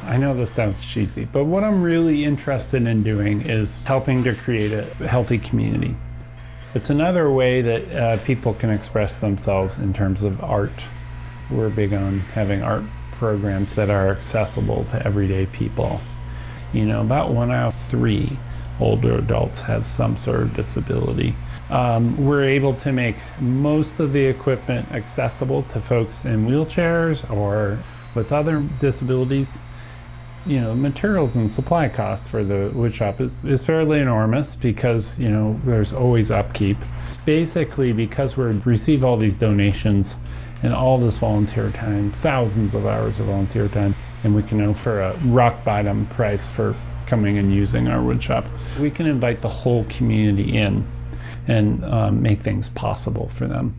I know this sounds cheesy, but what I'm really interested in doing is helping to create a healthy community. It's another way that people can express themselves in terms of art. We're big on having art programs that are accessible to everyday people. You know, about 1 out of 3 older adults has some sort of disability. We're able to make most of the equipment accessible to folks in wheelchairs or with other disabilities. You know, materials and supply costs for the woodshop is fairly enormous because, you know, there's always upkeep. Basically, because we receive all these donations and all this volunteer time, thousands of hours of volunteer time, and we can offer a rock bottom price for coming and using our woodshop, we can invite the whole community in and make things possible for them.